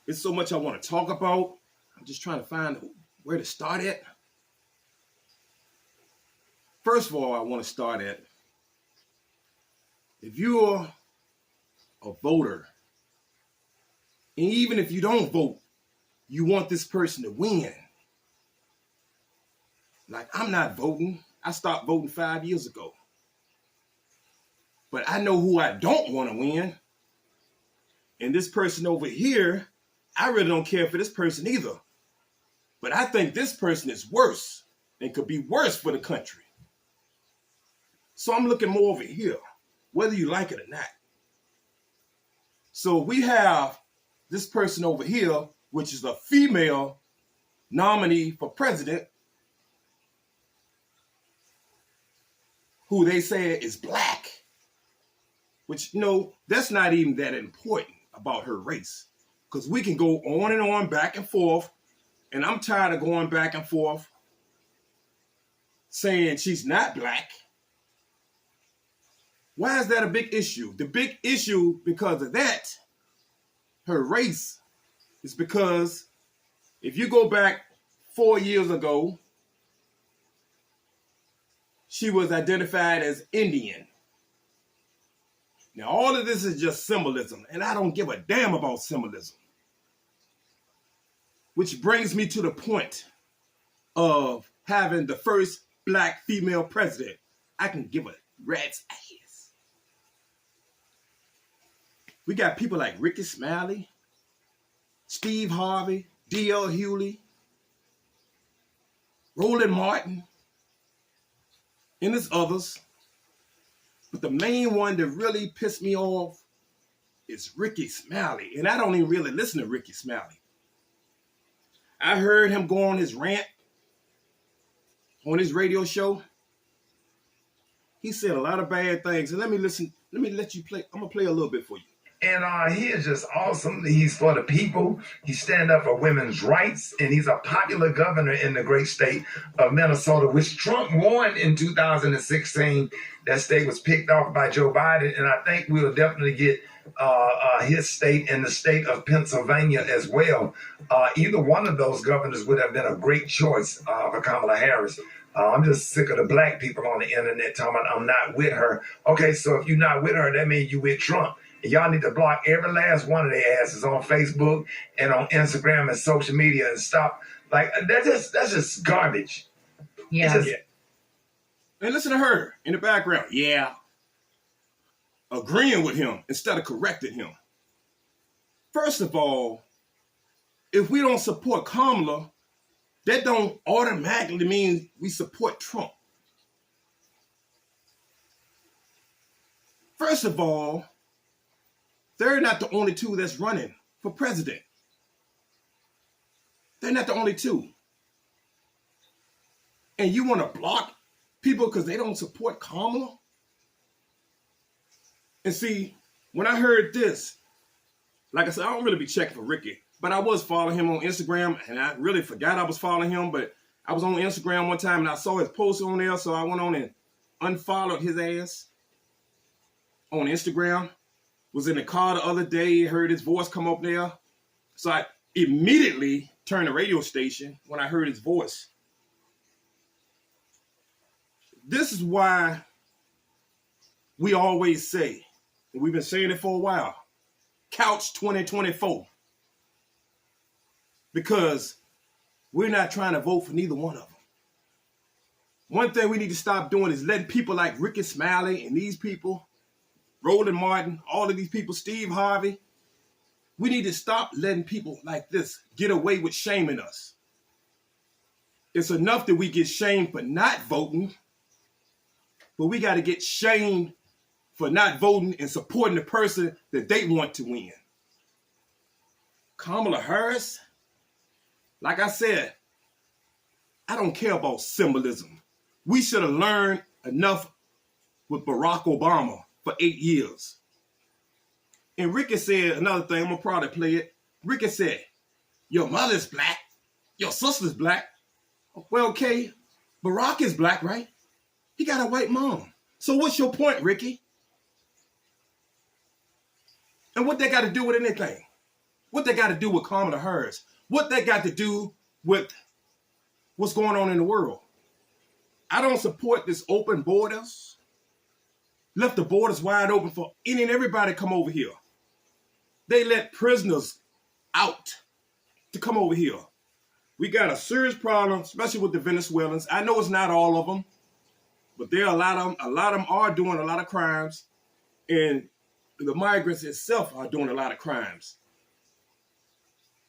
It's so much I want to talk about. I'm just trying to find where to start at. First of all, I want to start at, if you're a voter, and even if you don't vote, you want this person to win. Like, I'm not voting. I stopped voting 5 years ago. But I know who I don't want to win. And this person over here, I really don't care for this person either. But I think this person is worse and could be worse for the country. So I'm looking more over here, whether you like it or not. So we have this person over here, which is a female nominee for president, who they say is black, which, that's not even that important about her race, because we can go on and on, back and forth, and I'm tired of going back and forth saying she's not black. Why is that a big issue? The big issue because of that, her race, is because if you go back 4 years ago, she was identified as Indian. Now, all of this is just symbolism, and I don't give a damn about symbolism. Which brings me to the point of having the first black female president. I can give a rat's ass. We got people like Ricky Smiley, Steve Harvey, D.L. Hewley, Roland Martin, and there's others. But the main one that really pissed me off is Ricky Smiley. And I don't even really listen to Ricky Smiley. I heard him go on his rant on his radio show. He said a lot of bad things. And let me let you play. I'm going to play a little bit for you. And he is just awesome. He's for the people. He stand up for women's rights. And he's a popular governor in the great state of Minnesota, which Trump won in 2016. That state was picked off by Joe Biden. And I think we'll definitely get his state and the state of Pennsylvania as well. Either one of those governors would have been a great choice for Kamala Harris. I'm just sick of the black people on the internet talking about I'm not with her. Okay, so if you're not with her, that means you with Trump. And y'all need to block every last one of their asses on Facebook and on Instagram and social media and stop. Like, that's just garbage. Yeah. And listen to her in the background. Yeah. Agreeing with him instead of correcting him. First of all, if we don't support Kamala, that don't automatically mean we support Trump. First of all, they're not the only two that's running for president. They're not the only two. And you want to block people because they don't support Kamala? And see, when I heard this, like I said, I don't really be checking for Ricky, but I was following him on Instagram, and I really forgot I was following him, but I was on Instagram one time, and I saw his post on there, so I went on and unfollowed his ass on Instagram. Was in the car the other day, heard his voice come up there. So I immediately turned the radio station when I heard his voice. This is why we always say, and we've been saying it for a while, Couch 2024. Because we're not trying to vote for neither one of them. One thing we need to stop doing is letting people like Ricky Smiley and these people, Roland Martin, all of these people, Steve Harvey, we need to stop letting people like this get away with shaming us. It's enough that we get shamed for not voting, but we got to get shamed for not voting and supporting the person that they want to win. Kamala Harris, like I said, I don't care about symbolism. We should have learned enough with Barack Obama for 8 years. And Ricky said another thing, I'm going to probably play it. Ricky said, your mother's black, your sister's black. Well, okay, Barack is black, right? He got a white mom. So what's your point, Ricky? And what they got to do with anything? What they got to do with Kamala Harris? What they got to do with what's going on in the world? I don't support this open borders. Left the borders wide open for any and everybody to come over here. They let prisoners out to come over here. We got a serious problem, especially with the Venezuelans. I know it's not all of them, but there are a lot of them. A lot of them are doing a lot of crimes, and the migrants itself are doing a lot of crimes.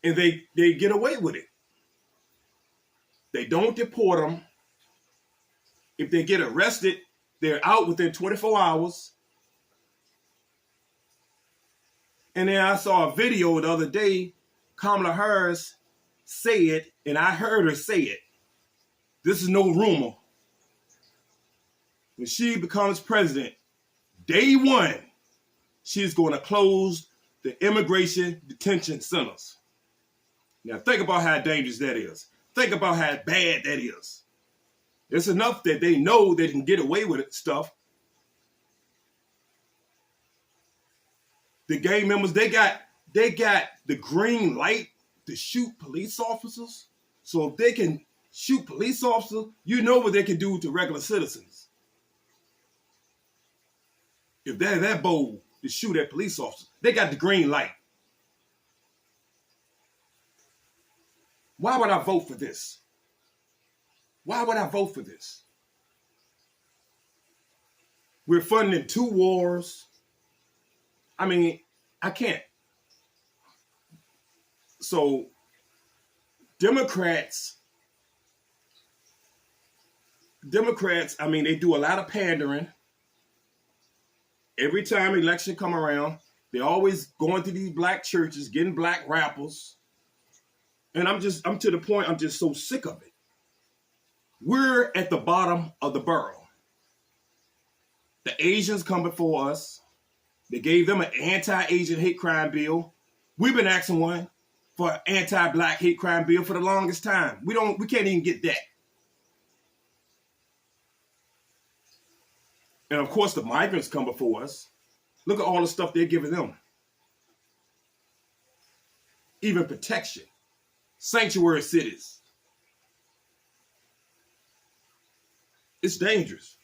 And they get away with it. They don't deport them. If they get arrested, they're out within 24 hours. And then I saw a video the other day, Kamala Harris said, and I heard her say it, this is no rumor. When she becomes president, day one, she's going to close the immigration detention centers. Now think about how dangerous that is. Think about how bad that is. It's enough that they know they can get away with stuff. The gang members, they got the green light to shoot police officers. So if they can shoot police officers, you know what they can do to regular citizens. If they're that bold to shoot at police officers, they got the green light. Why would I vote for this? Why would I vote for this? We're funding 2 wars. I mean, I can't. So, Democrats, I mean, they do a lot of pandering. Every time election come around, they're always going to these black churches, getting black rappers. And I'm to the point, I'm just so sick of it. We're at the bottom of the barrel. The Asians come before us. They gave them an anti-Asian hate crime bill. We've been asking one for an anti-black hate crime bill for the longest time. We can't even get that. And of course, the migrants come before us. Look at all the stuff they're giving them. Even protection. Sanctuary cities. It's dangerous.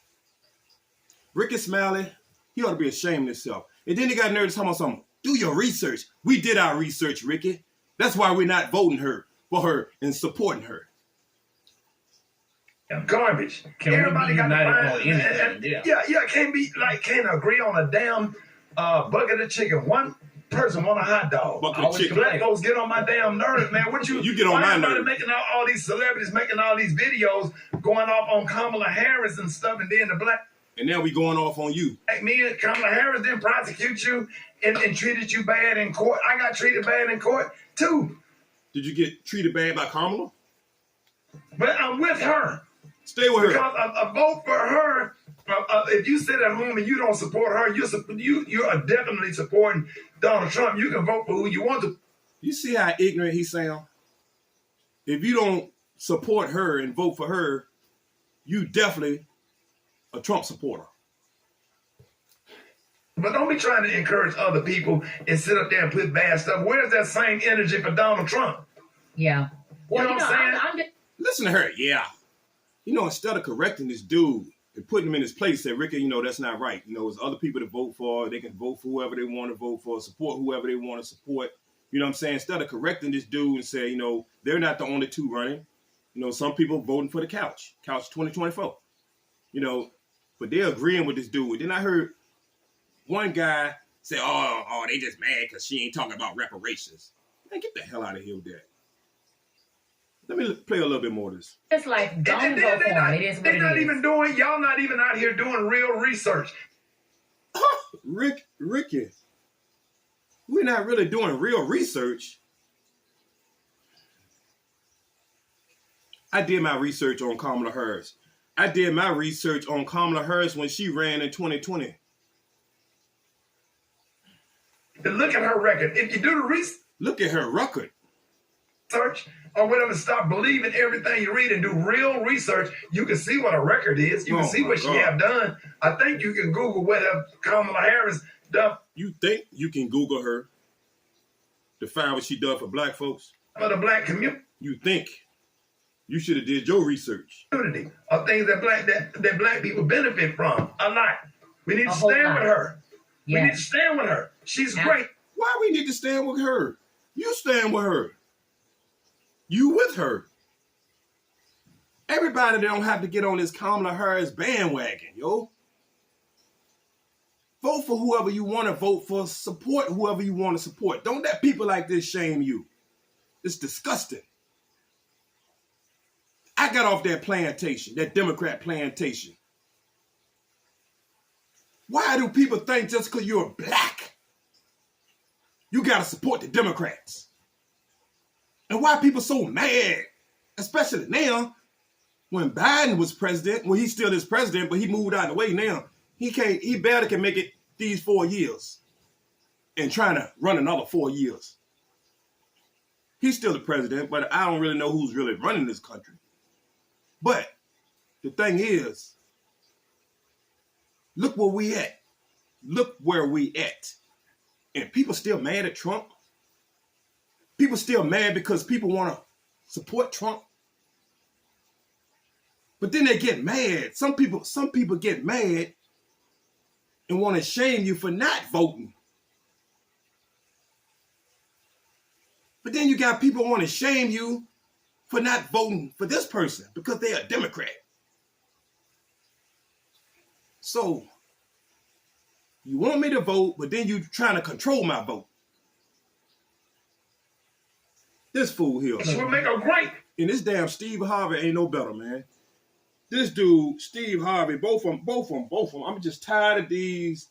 Ricky Smiley, he ought to be ashamed of himself. And then he got nervous talking about something. Do your research. We did our research, Ricky. That's why we're not voting for her and supporting her. Garbage. Everybody got to find can't agree on a damn bucket of chicken. One person want a hot dog. Bucket of chicken. Black folks get on my damn nerves, man. What you get on my nerves? Making all these celebrities making all these videos going off on Kamala Harris and stuff, and then the black. And now we going off on you. Like me and Kamala Harris didn't prosecute you and treated you bad in court. I got treated bad in court too. Did you get treated bad by Kamala? But I'm with her. Stay with her. Because a vote for her, if you sit at home and you don't support her, you are definitely supporting Donald Trump. You can vote for who you want to. You see how ignorant he sounds? If you don't support her and vote for her, you definitely a Trump supporter. But don't be trying to encourage other people and sit up there and put bad stuff. Where's that same energy for Donald Trump? Yeah. Well, you know what I'm saying? Listen to her, yeah. Instead of correcting this dude and putting him in his place, say, Ricky, that's not right. There's other people to vote for. They can vote for whoever they want to vote for, support whoever they want to support. You know what I'm saying? Instead of correcting this dude and say, they're not the only two running. Some people voting for the couch 2024. But they're agreeing with this dude. Then I heard one guy say, oh, they just mad because she ain't talking about reparations. Man, get the hell out of here with that. Let me play a little bit more of this. It's like, don't vote for him. It is what it is. Y'all not even out here doing real research. Ricky, we're not really doing real research. I did my research on Kamala Harris. I did my research on Kamala Harris when she ran in 2020. And look at her record. If you do the research. Look at her record. Or whatever, stop believing everything you read and do real research. You can see what a record is. You can see what she have done. I think you can Google what Kamala Harris done. You think you can Google her? to find what she done for black folks? For the black community. You think you should have did your research. Are things that black people benefit from a lot. We need to stand with her. Yes. We need to stand with her. She's great. Why we need to stand with her? You stand with her. You with her. Everybody don't have to get on this Kamala Harris bandwagon, yo. Vote for whoever you want to vote for. Support whoever you want to support. Don't let people like this shame you. It's disgusting. I got off that plantation, that Democrat plantation. Why do people think just because you're black, you got to support the Democrats? And why are people so mad, especially now, when Biden was president, well, he still is president, but he moved out of the way now. He barely can make it these 4 years and trying to run another 4 years. He's still the president, but I don't really know who's really running this country. But the thing is, look where we at. Look where we at. And people still mad at Trump. People still mad because people want to support Trump. But then they get mad. Some people get mad and want to shame you for not voting. But then you got people want to shame you for not voting for this person because they're a Democrat. So you want me to vote, but then you trying to control my vote. This fool here. This will make her great. And this damn Steve Harvey ain't no better, man. This dude, Steve Harvey, both of them. I'm just tired of these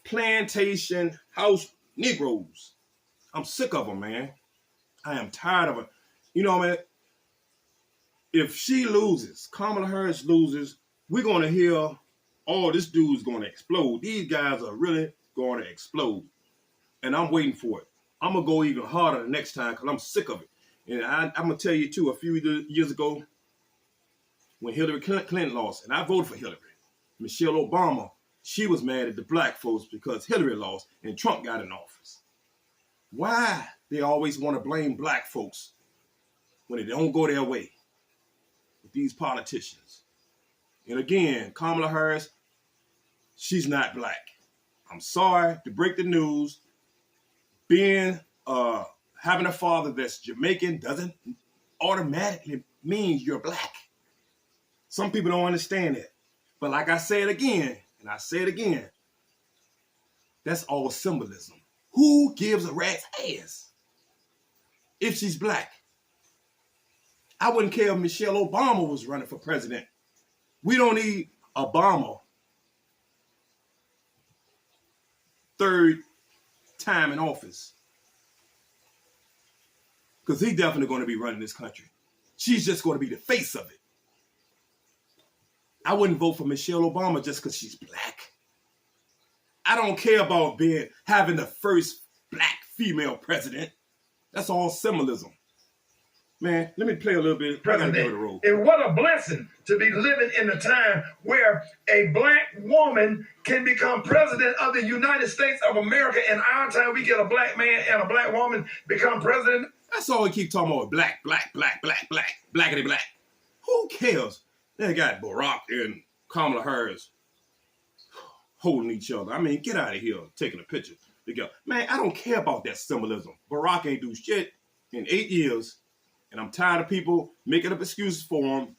plantation house Negroes. I'm sick of them, man. I am tired of it. You know, man, if she loses, Kamala Harris loses, we're going to hear, oh, this dude's going to explode. These guys are really going to explode. And I'm waiting for it. I'm going to go even harder the next time because I'm sick of it. And I'm going to tell you, too, a few years ago, when Hillary Clinton lost, and I voted for Hillary, Michelle Obama, she was mad at the black folks because Hillary lost and Trump got in office. Why they always want to blame black folks when it don't go their way with these politicians? And again, Kamala Harris, she's not black. I'm sorry to break the news. Having a father that's Jamaican doesn't automatically mean you're black. Some people don't understand that. But like I said again, and I say it again, that's all symbolism. Who gives a rat's ass if she's black? I wouldn't care if Michelle Obama was running for president. We don't need Obama third time in office because he's definitely going to be running this country. She's just going to be the face of it. I wouldn't vote for Michelle Obama just because she's black. I don't care about having the first black female president. That's all symbolism. Man, let me play a little bit. President, and what a blessing to be living in a time where a black woman can become president of the United States of America. In our time, we get a black man and a black woman become president. That's all we keep talking about, black, blackity black. Who cares? They got Barack and Kamala Harris holding each other. I mean, get out of here taking a picture together. Man, I don't care about that symbolism. Barack ain't do shit in 8 years, and I'm tired of people making up excuses for him.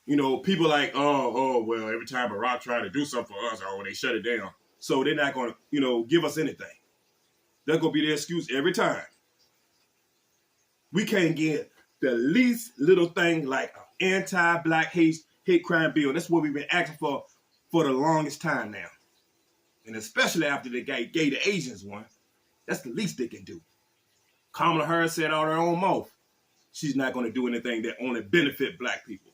You know, people like, well, every time Barack tried to do something for us, they shut it down. So they're not going to, give us anything. That's going to be their excuse every time. We can't get the least little thing like an anti-black hate crime bill. That's what we've been asking for the longest time now. And especially after they gave the Asians one, that's the least they can do. Kamala Harris said out her own mouth, she's not going to do anything that only benefit black people.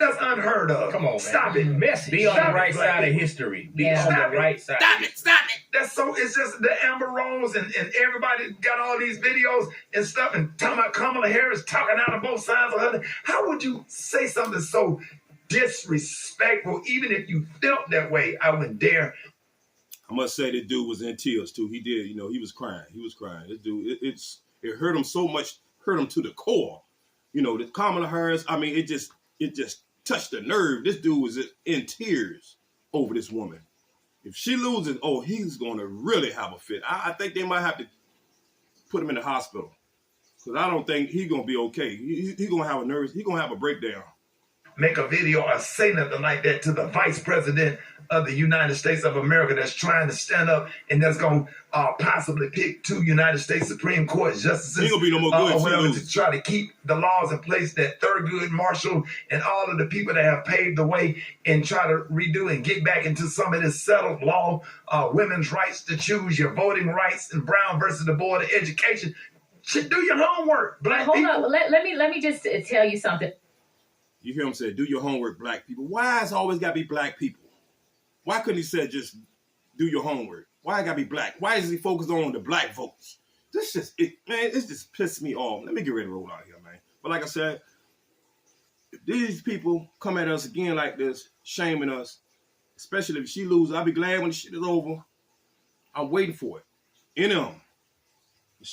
That's unheard of. Come on, man. Stop it. Messy. Be on the right side of history. Be on the right side. Stop it. It's just the Amber Rose and everybody got all these videos and stuff and talking about Kamala Harris talking out of both sides of her. How would you say something so disrespectful? Even if you felt that way, I wouldn't dare. I must say this dude was in tears too. He did, he was crying. He was crying. This dude, it hurt him so much, hurt him to the core. The Kamala Harris, I mean, it just touched the nerve. This dude was in tears over this woman. If she loses, he's going to really have a fit. I think they might have to put him in the hospital because I don't think he's going to be okay. He's going to have he's going to have a breakdown. Make a video or say nothing like that to the vice president of the United States of America that's trying to stand up and that's going to possibly pick 2 United States Supreme Court justices He gonna be no more good or whatever to try to keep the laws in place that Thurgood Marshall and all of the people that have paved the way and try to redo and get back into some of this settled law, women's rights to choose, your voting rights, and Brown versus the Board of Education. Should do your homework, black Hold people. on. Let me just tell you something. You hear him say, do your homework, black people. Why it's always got to be black people? Why couldn't he say just do your homework? Why it got to be black? Why is he focused on the black votes? This just pissed me off. Let me get ready to roll out here, man. But like I said, if these people come at us again like this, shaming us, especially if she loses, I'll be glad when the shit is over. I'm waiting for it. In them.